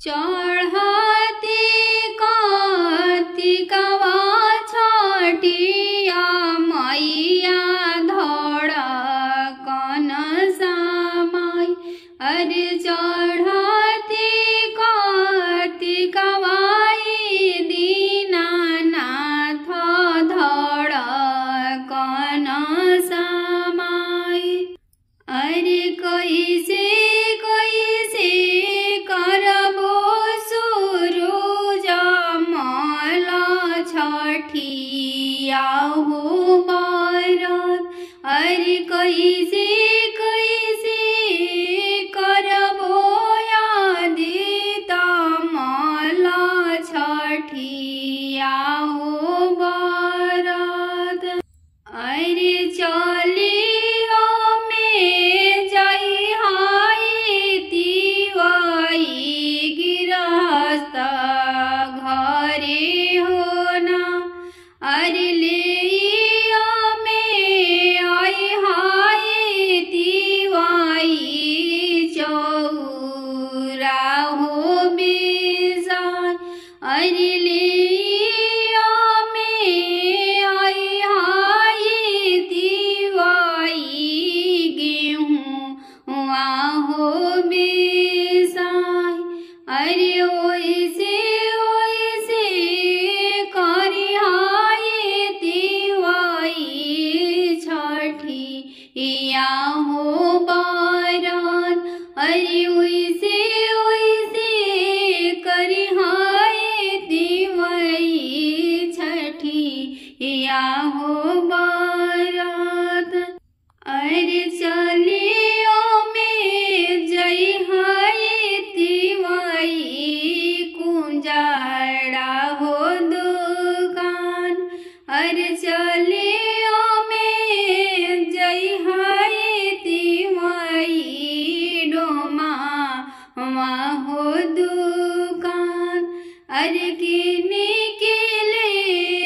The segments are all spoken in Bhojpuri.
चढ़ते कार्तिकवा छठिया मैया धड़कन समाई। अरे चढ़ते कार्तिकवा दीनानाथ धड़कन समाई। अरे कैसे कैसे करबो सुरुज मल छठिया हो बरत। अरे कैसे कैसे करबो आदित मल छठिया हो बरत। अरे चलियो में जई हाय तिवाई गिरहस्त घरे होना। अरे लेइयो में आई हाय तिवाई चौरा हो बेजान। अरे लेइयो में आई हाय तिवाई गेहूँ हो बेसाई। अरे ओइसे ओइसे करिहाय तिवाई छठिया हो बरत। अरे ओइसे ओइसे करिहाय तिवाई छठिया हो बरत। अरे चलियो में जई हाय तिवाई कुंजाड़ा हो दुकान। अरे चलियो में जई हाय तिवाई डोमा हो दुकान। अरे किने के ले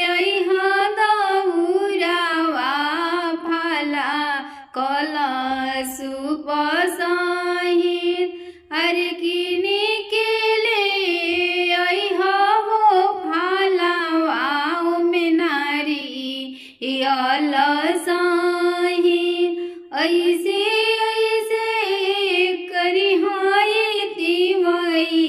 अइहा दौरावा फला कलशुप सहित। अरे किने के ले अइहा हो फलावा में नारियल सहित। ऐसे ऐसे करिहाय तिवाई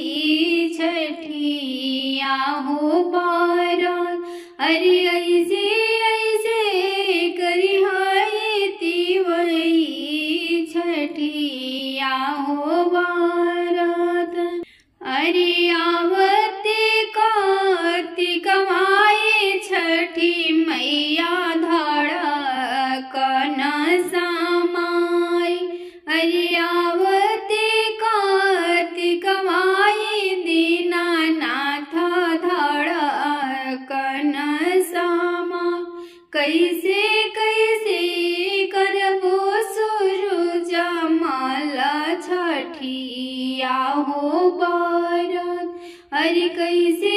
छठिया हो बरत। अरे ऐसे ऐसे करिहाय तिवाई छठिया हो बरत। अरे आवते कार्तिकवा छठी मैया धड़कन समाई। अरे आवते कार्तिकवा दीनानाथ धड़कन समाई। कैसे कैसे करबो सुरुज मल छठिया हो बरत। अरे कैसे